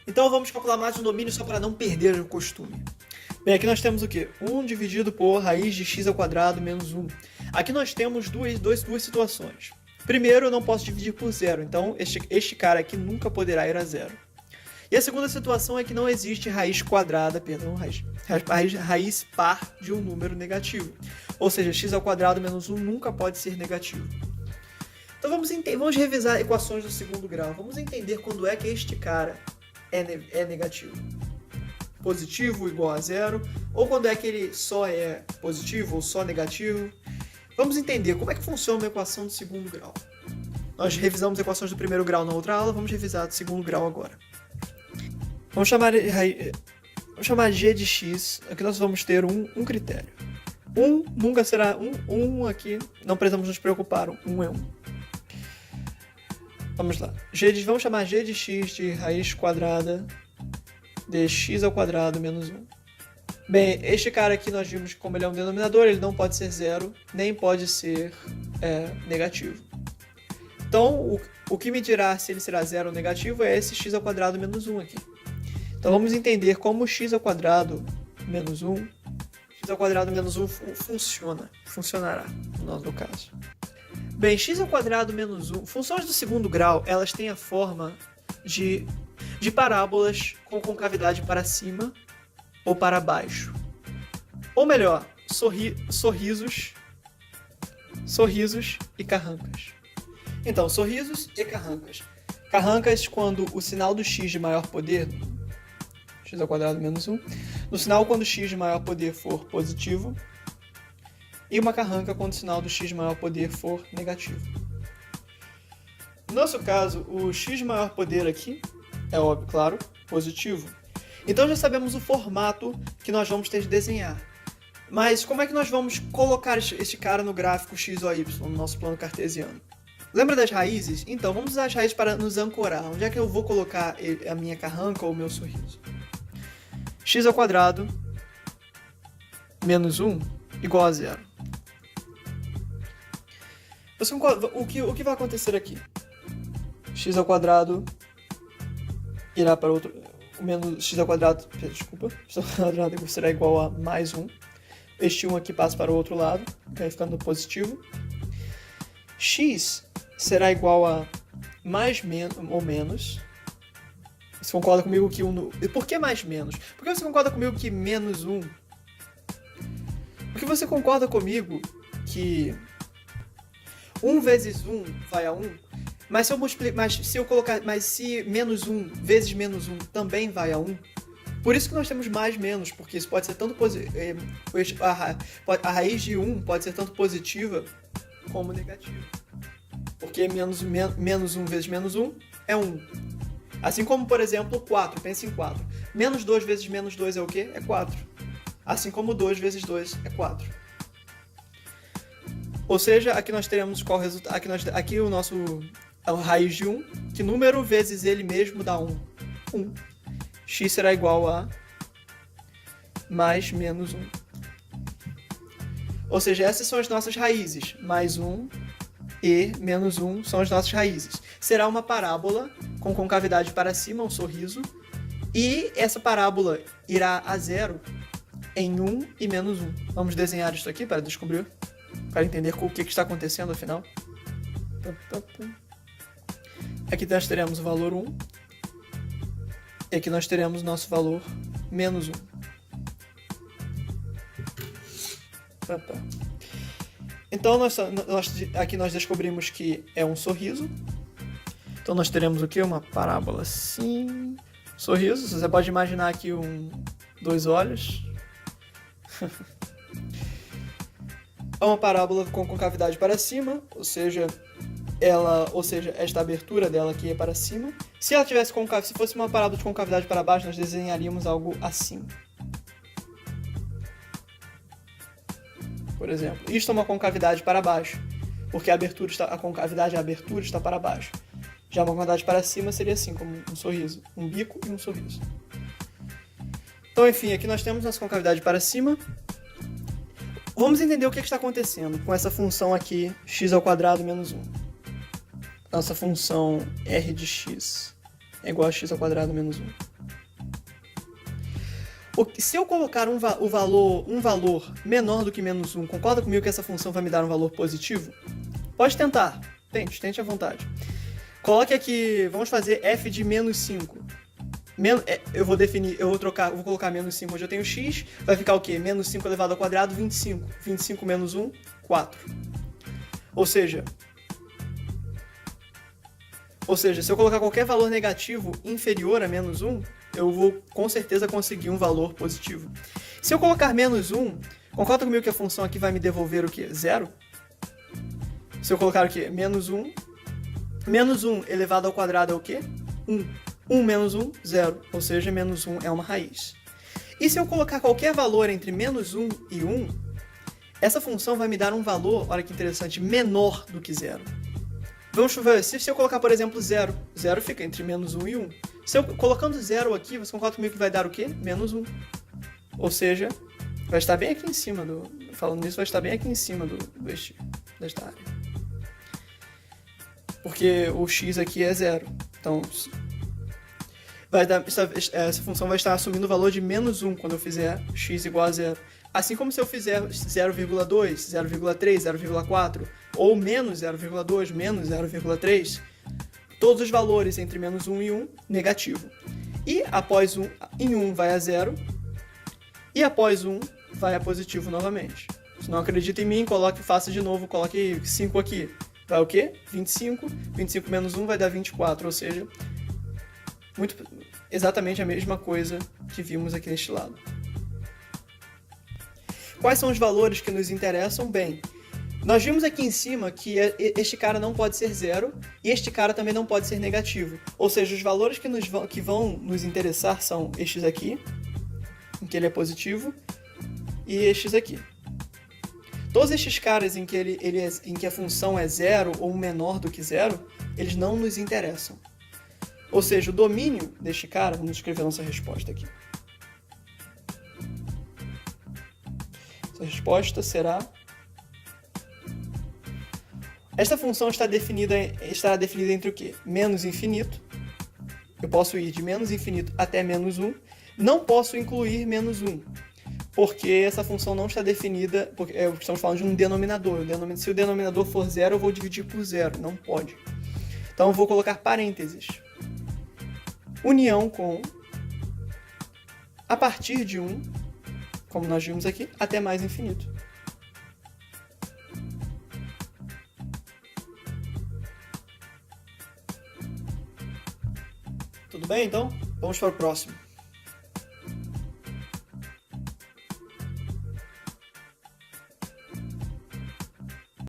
Então vamos calcular a máxima do domínio só para não perder o costume. Bem, aqui nós temos o quê? 1 dividido por raiz de x ao quadrado menos 1. Aqui nós temos duas situações. Primeiro, eu não posso dividir por zero, então este cara aqui nunca poderá ir a zero. E a segunda situação é que não existe raiz quadrada, raiz par de um número negativo. Ou seja, x ao quadrado menos 1 nunca pode ser negativo. Então vamos revisar equações do segundo grau. Vamos entender quando é que este cara é negativo. Positivo igual a zero, ou quando é que ele só é positivo ou só negativo. Vamos entender como é que funciona uma equação do segundo grau. Nós revisamos equações do primeiro grau na outra aula, vamos revisar do segundo grau agora. Vamos chamar g de x, aqui nós vamos ter um critério. 1 nunca será 1 aqui, não precisamos nos preocupar, 1 é 1. Vamos lá, vamos chamar g de x de raiz quadrada de x ao quadrado menos 1. Bem, este cara aqui nós vimos que como ele é um denominador, ele não pode ser zero, nem pode ser negativo. Então, o que me dirá se ele será zero ou negativo é esse x ao quadrado menos 1 aqui. Então, vamos entender como x ao quadrado menos 1, x ao quadrado menos 1 funcionará, no nosso caso. Bem, x ao quadrado menos 1, funções do segundo grau, elas têm a forma de parábolas com concavidade para cima ou para baixo. Ou melhor, sorrisos e carrancas. Então, sorrisos e carrancas. Carrancas quando o sinal do x de maior poder, x ao quadrado menos 1, no sinal quando o x de maior poder for positivo, e uma carranca quando o sinal do x de maior poder for negativo. No nosso caso, o x de maior poder aqui é óbvio, claro, positivo. Então já sabemos o formato que nós vamos ter de desenhar. Mas como é que nós vamos colocar este cara no gráfico x ou y, no nosso plano cartesiano? Lembra das raízes? Então, vamos usar as raízes para nos ancorar. Onde é que eu vou colocar a minha carranca ou o meu sorriso? X ao quadrado menos 1 igual a zero. O que vai acontecer aqui? X ao quadrado irá para outro... x ao quadrado será igual a mais 1. Este 1 aqui passa para o outro lado, vai ficando positivo. X será igual a mais ou menos. Você concorda comigo que 1... Por que mais menos? Por que você concorda comigo que menos 1? Porque você concorda comigo que 1 vezes 1 vai a 1, mas se menos 1 vezes menos 1 também vai a 1, por isso que nós temos mais menos, porque isso pode ser tanto a raiz de 1 pode ser tanto positiva como negativa. Porque menos 1 vezes menos 1 é 1. Assim como, por exemplo, 4, pense em 4. Menos 2 vezes menos 2 é o quê? É 4. Assim como 2 vezes 2 é 4. Ou seja, aqui nós teremos qual resultado? Aqui o nosso a raiz de 1, que número vezes ele mesmo dá 1. 1. X será igual a mais menos 1. Ou seja, essas são as nossas raízes. Mais 1 e menos 1 são as nossas raízes. Será uma parábola com concavidade para cima, um sorriso. E essa parábola irá a zero em 1 e menos 1. Vamos desenhar isso aqui para descobrir, para entender o que está acontecendo afinal. Aqui nós teremos o valor 1. E aqui nós teremos nosso valor menos 1. Então aqui nós descobrimos que é um sorriso. Então nós teremos o que? Uma parábola assim. Sorriso. Você pode imaginar aqui dois olhos. É uma parábola com concavidade para cima, ou seja, esta abertura dela aqui é para cima. Se fosse uma parábola de concavidade para baixo, nós desenharíamos algo assim. Por exemplo, isto é uma concavidade para baixo, porque a abertura está para baixo. Já uma concavidade para cima seria assim, como um sorriso, um bico e um sorriso. Então, enfim, aqui nós temos nossa concavidade para cima. Vamos entender o que está acontecendo com essa função aqui, x ao quadrado menos 1. Nossa função r de x é igual a x ao quadrado menos 1. Se eu colocar um valor menor do que menos 1, concorda comigo que essa função vai me dar um valor positivo? Pode tentar. Tente à vontade. Coloque aqui, vamos fazer f de menos 5. Eu vou colocar menos 5 onde eu tenho x, vai ficar o quê? Menos 5 elevado ao quadrado, 25. 25 menos 1, 4. Ou seja, se eu colocar qualquer valor negativo inferior a menos 1, eu vou com certeza conseguir um valor positivo. Se eu colocar menos 1, concorda comigo que a função aqui vai me devolver o quê? 0? Se eu colocar o quê? Menos 1. Menos 1 elevado ao quadrado é o quê? 1. 1 menos 1, 0. Ou seja, menos 1 é uma raiz. E se eu colocar qualquer valor entre menos 1 e 1, essa função vai me dar um valor, olha que interessante, menor do que 0. Vamos ver, se eu colocar, por exemplo, 0, 0 fica entre menos 1 e 1. Colocando 0 aqui, você concorda comigo que vai dar o quê? Menos 1. Ou seja, vai estar bem aqui em cima falando nisso, vai estar bem aqui em cima desta área. Porque o x aqui é 0. Então, essa função vai estar assumindo o valor de menos 1 quando eu fizer x igual a 0. Assim como se eu fizer 0,2, 0,3, 0,4 ou menos 0,2, menos 0,3, todos os valores entre menos 1 e 1, negativo. E após 1, em 1 vai a 0, e após 1 vai a positivo novamente. Se não acredita em mim, faça de novo, coloque 5 aqui. Vai o quê? 25. 25 menos 1 vai dar 24, ou seja, exatamente a mesma coisa que vimos aqui neste lado. Quais são os valores que nos interessam? Bem, nós vimos aqui em cima que este cara não pode ser 0 e este cara também não pode ser negativo. Ou seja, os valores que vão nos interessar são estes aqui, em que ele é positivo, e estes aqui. Todos estes caras em que a função é 0 ou menor do que 0, eles não nos interessam. Ou seja, o domínio deste cara, vamos escrever a nossa resposta aqui. A resposta será... Esta função estará definida entre o quê? Menos infinito. Eu posso ir de menos infinito até menos 1. Não posso incluir menos 1, porque essa função não está definida... estamos falando de um denominador. Se o denominador for 0, eu vou dividir por 0. Não pode. Então, eu vou colocar parênteses. União com... a partir de 1... como nós vimos aqui, até mais infinito. Tudo bem, então? Vamos para o próximo.